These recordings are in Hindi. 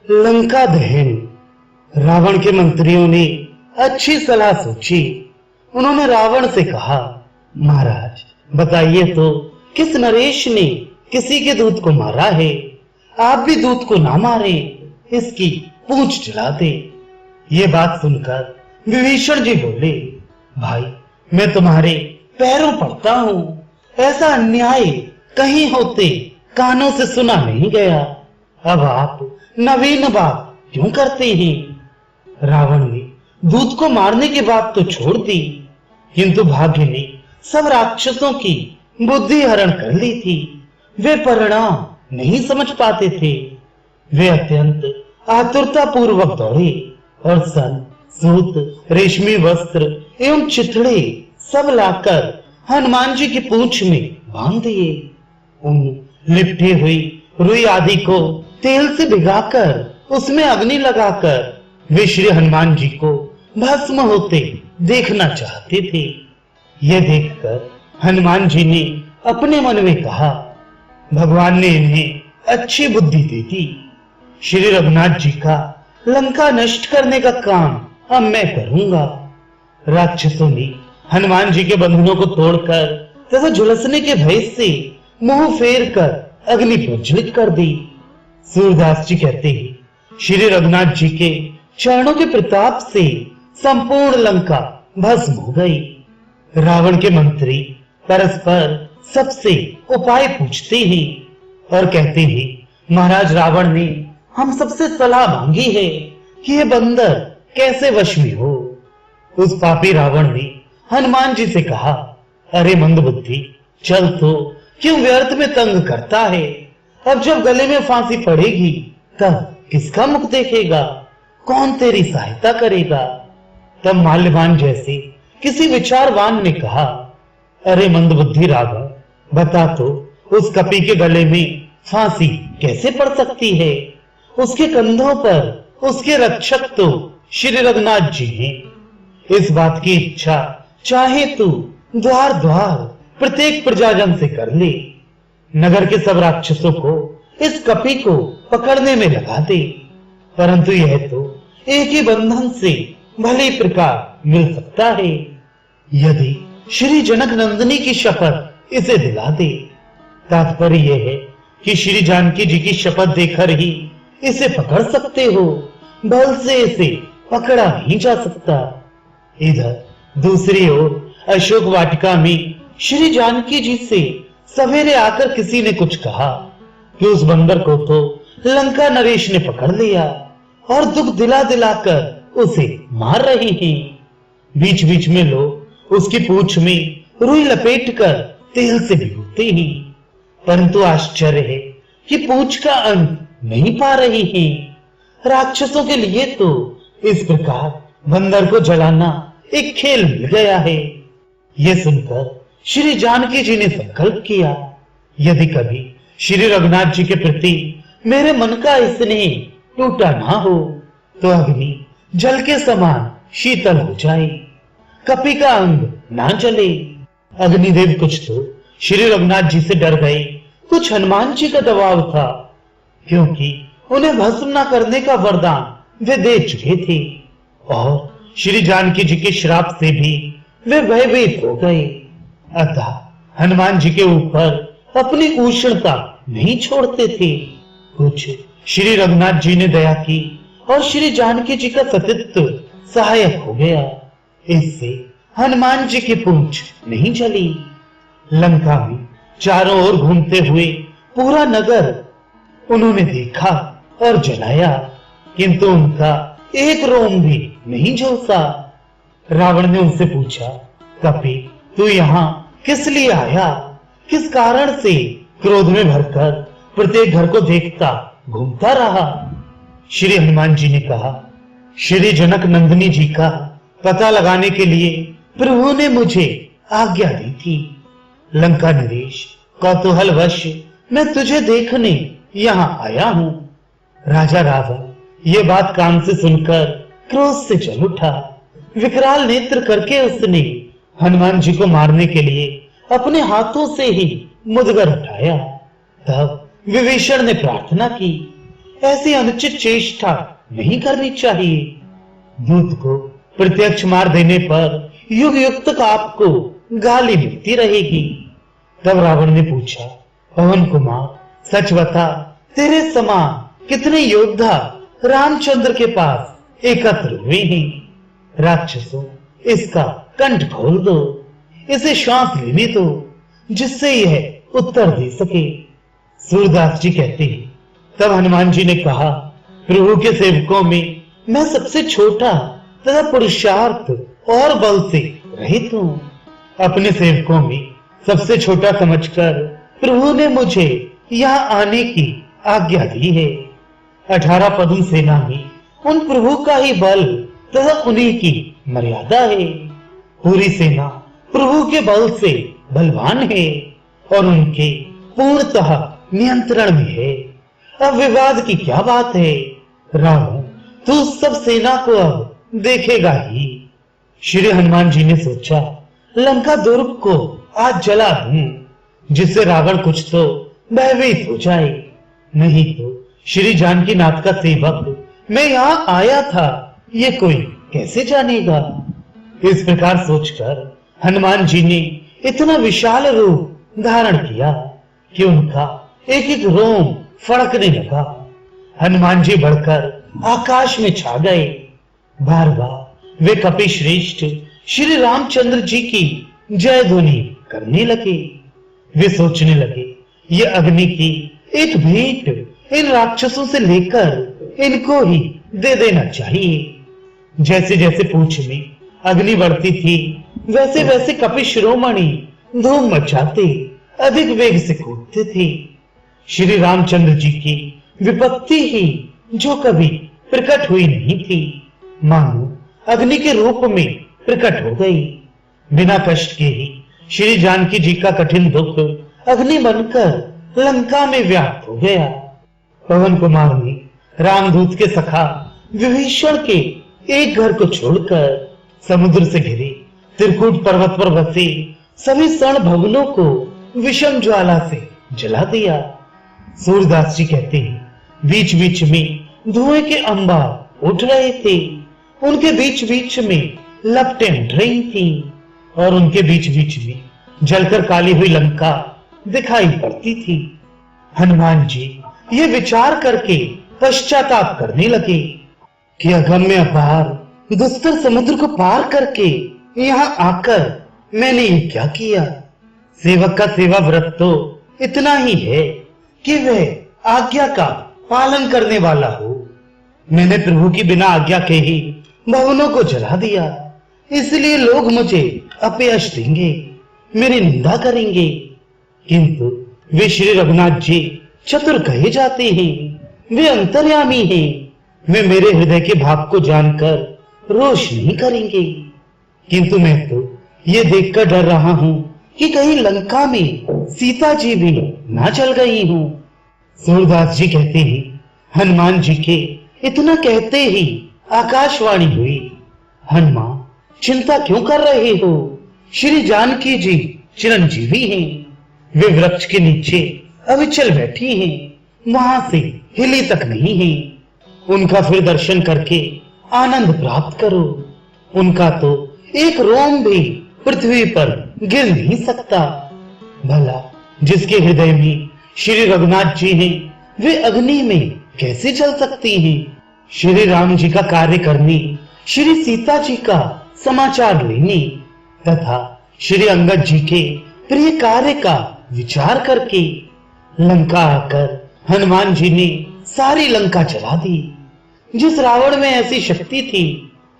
लंका दहन। रावण के मंत्रियों ने अच्छी सलाह सोची। उन्होंने रावण से कहा, महाराज बताइए तो किस नरेश ने किसी के दूत को मारा है? आप भी दूत को ना मारें, इसकी पूंछ जला दे। ये बात सुनकर विभीषण जी बोले, भाई मैं तुम्हारे पैरों पड़ता हूं, ऐसा अन्याय कहीं होते कानों से सुना नहीं गया। अब आप नवीन बात क्यों करते हैं? रावण ने दूत को मारने की बात तो छोड़ दी, किंतु भाग्य ने सब राक्षसों की बुद्धि हरण कर ली थी। वे परिणाम नहीं समझ पाते थे। वे अत्यंत आतुरता पूर्वक दौड़े और सन, सूत, रेशमी वस्त्र एवं चिथड़े सब लाकर हनुमान जी की पूंछ में बांध दिए। उन लिपटे हुई रुई आदि को तेल से भिगाकर उसमें अग्नि लगाकर वे श्री हनुमान जी को भस्म होते देखना चाहते थे। यह देखकर हनुमान जी ने अपने मन में कहा, भगवान ने इन्हें अच्छी बुद्धि दे दी। श्री रघुनाथ जी का लंका नष्ट करने का काम अब मैं करूंगा। राक्षसों ने हनुमान जी के बंधनों को तोड़कर तथा झुलसने के भय से मुंह फेर कर अग्नि प्रज्वलित कर दी। सूरदास जी कहते हैं, श्री रघुनाथ जी के चरणों के प्रताप से संपूर्ण लंका भस्म हो गई। रावण के मंत्री परस्पर सबसे उपाय पूछते हैं और कहते हैं, महाराज रावण ने हम सबसे सलाह मांगी है कि ये बंदर कैसे वश में हो। उस पापी रावण ने हनुमान जी से कहा, अरे मंदबुद्धि, चल तो क्यों व्यर्थ में तंग करता है? अब जब गले में फांसी पड़ेगी तब किसका मुख देखेगा? कौन तेरी सहायता करेगा? तब माल्यवान जैसे किसी विचारवान ने कहा, अरे मंदबुद्धि रावण, बता तो उस कपी के गले में फांसी कैसे पड़ सकती है? उसके कंधों पर उसके रक्षक तो श्री रघुनाथ जी हैं। इस बात की इच्छा चाहे तू द्वार द्वार प्रत्येक प्रजाजन से कर ले। नगर के सब राक्षसों को इस कपी को पकड़ने में लगा दे, परंतु यह तो एक ही बंधन से भली प्रकार मिल सकता है। यदि श्री जनक नंदिनी की शपथ इसे दिला दे। तात्पर्य यह है कि श्री जानकी जी की शपथ देकर ही इसे पकड़ सकते हो, बल से इसे पकड़ा नहीं जा सकता। इधर दूसरी ओर अशोक वाटिका में श्री जानकी जी से सवेरे आकर किसी ने कुछ कहा कि उस बंदर को तो लंका नरेश ने पकड़ लिया और दुख दिला दिलाकर उसे मार रहे हैं। बीच बीच में लोग उसकी पूंछ में रुई लपेटकर तेल से भिगोते हैं, परंतु आश्चर्य है कि पूंछ का अंत नहीं पा रही हैं। राक्षसों के लिए तो इस प्रकार बंदर को जलाना एक खेल मिल गया है। यह सुनकर श्री जानकी जी ने संकल्प किया, यदि कभी श्री रघुनाथ जी के प्रति मेरे मन का स्नेह टूटा ना हो तो अग्नि जल के समान शीतल हो जाए, कपी का अंग ना जले। अग्निदेव कुछ तो श्री रघुनाथ जी से डर गए, कुछ हनुमान जी का दबाव था, क्योंकि उन्हें भस्म न करने का वरदान वे दे चुके थे और श्री जानकी जी के श्राप से भी वे भयभीत हो गए। अतः हनुमान जी के ऊपर अपनी उष्णता नहीं छोड़ते थे। कुछ श्री रघुनाथ जी ने दया की और श्री जानकी जी का सतीत्व सहायक हो गया। इससे हनुमान जी की पूंछ नहीं जली। लंका में चारों ओर घूमते हुए पूरा नगर उन्होंने देखा और जलाया, किंतु उनका एक रोम भी नहीं झुलसा। रावण ने उनसे पूछा, कपी तू यहाँ किस लिए आया? किस कारण से क्रोध में भरकर प्रत्येक घर को देखता घूमता रहा? श्री हनुमान जी ने कहा, श्री जनक नंदिनी जी का पता लगाने के लिए प्रभु ने मुझे आज्ञा दी थी। लंका नरेश, कौतूहलवश मैं तुझे देखने यहाँ आया हूँ। राजा रावण ये बात कान से सुनकर क्रोध से जल उठा। विकराल नेत्र करके उसने हनुमान जी को मारने के लिए अपने हाथों से ही मुदगर उठाया। तब विभीषण ने प्रार्थना की, ऐसी अनुचित चेष्टा नहीं करनी चाहिए। दूत को प्रत्यक्ष मार देने पर युग युग तक आपको गाली मिलती रहेगी। तब रावण ने पूछा, पवन कुमार सच बता, तेरे समान कितने योद्धा रामचंद्र के पास एकत्र हुए हैं। राक्षसों, इसका कंठ खोल दो, इसे श्वास लेने दो, जिससे यह उत्तर दे सके। सूरदास जी कहते हैं, तब हनुमान जी ने कहा, प्रभु के सेवकों में मैं सबसे छोटा तथा पुरुषार्थ और बल से रहित हूं। अपने सेवकों में सबसे छोटा समझकर प्रभु ने मुझे यहाँ आने की आज्ञा दी है। 18 पदम सेना में उन प्रभु का ही बल तथा उन्हीं की मर्यादा है। पूरी सेना प्रभु के बल से बलवान है और उनके पूर्णतः नियंत्रण में है। अब विवाद की क्या बात है। रावण तू सब सेना को अब देखेगा ही। श्री हनुमान जी ने सोचा, लंका दुर्ग को आज जला दूं, जिससे रावण कुछ तो भयभीत हो जाए। नहीं तो श्री जानकी नाथ का सेवक मैं यहाँ आया था, ये कोई कैसे जानेगा। इस प्रकार सोचकर हनुमान जी ने इतना विशाल रूप धारण किया कि उनका एक एक रोम फड़कने लगा। हनुमान जी बढ़कर आकाश में छा गए। बार बार वे कपिश्रेष्ठ श्री रामचंद्र जी की जय ध्वनि करने लगे। वे सोचने लगे, ये अग्नि की एक भेंट इन राक्षसों से लेकर इनको ही दे देना चाहिए। जैसे जैसे पूंछ में अग्नि बढ़ती थी, वैसे वैसे कपि शिरोमणि धूम मचाते अधिक वेग से कूदते थे। श्री रामचंद्र जी की विपत्ति ही जो कभी प्रकट हुई नहीं थी, मानो अग्नि के रूप में प्रकट हो गई। बिना कष्ट के ही श्री जानकी जी का कठिन दुख अग्नि बनकर लंका में व्याप्त हो गया। पवन कुमार ने रामदूत के सखा विभीषण के एक घर को छोड़कर समुद्र से घिरे त्रिकूट पर्वत पर बसे सभी स्वर्ण भवनों को विषम ज्वाला से जला दिया। सूरदास जी कहते हैं, बीच बीच में धुएं के अंबार उठ रहे थे, उनके बीच बीच में लपटें उठ रही थी और उनके बीच बीच में जलकर काली हुई लंका दिखाई पड़ती थी। हनुमान जी ये विचार करके पश्चाताप करने लगे कि अगम्य अपार दुस्तर समुद्र को पार करके यहाँ आकर मैंने ये क्या किया। सेवक का सेवा व्रत तो इतना ही है कि वह आज्ञा का पालन करने वाला हो। मैंने प्रभु की बिना आज्ञा के ही भवनों को जला दिया, इसलिए लोग मुझे अपयश देंगे, मेरी निंदा करेंगे। किंतु वे श्री रघुनाथ जी चतुर कहे जाते हैं, वे अंतर्यामी हैं, वे मेरे हृदय के भाव को जानकर रोष नहीं करेंगे। किंतु मैं तो ये देखकर डर रहा हूं कि कहीं लंका में सीता जी भी ना चल गई हूं। सूरदास जी कहते हैं, हनुमान जी के इतना कहते ही आकाशवाणी हुई, हनुमान चिंता क्यों कर रहे हो, श्री जानकी जी चिरंजीवी हैं, वे वृक्ष के नीचे अविचल बैठी हैं, वहां से हिली तक नहीं हैं। उनका फिर दर्शन करके आनंद प्राप्त करो। उनका तो एक रोम भी पृथ्वी पर गिर नहीं सकता। भला जिसके हृदय में श्री रघुनाथ जी हैं, वे अग्नि में कैसे जल सकती हैं। श्री राम जी का कार्य करने, श्री सीता जी का समाचार लेने तथा श्री अंगद जी के प्रिय कार्य का विचार करके लंका आकर हनुमान जी ने सारी लंका जला दी। जिस रावण में ऐसी शक्ति थी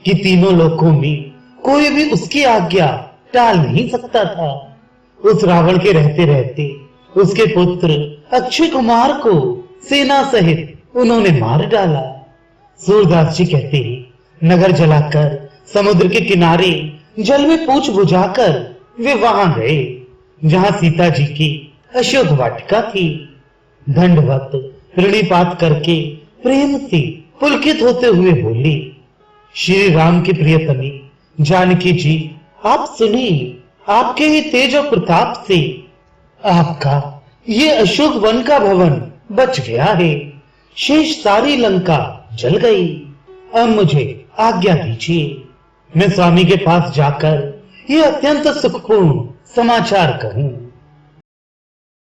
कि तीनों लोकों में कोई भी उसकी आज्ञा टाल नहीं सकता था, उस रावण के रहते रहते उसके पुत्र अक्षय कुमार को सेना सहित उन्होंने मार डाला। सूरदास जी कहते हैं, नगर जलाकर समुद्र के किनारे जल में पूछ बुझाकर वे वहां गए जहां सीता जी की अशोक वाटिका थी। दंडवत प्रणिपात करके प्रेम से पुलकित होते हुए बोली, श्री राम की प्रियतमी जानकी जी, आप सुनिए, आपके ही तेज और प्रताप से आपका ये अशोक वन का भवन बच गया है। शेष सारी लंका जल गई। अब मुझे आज्ञा दीजिए, मैं स्वामी के पास जाकर ये अत्यंत सुखपूर्ण समाचार कहूं।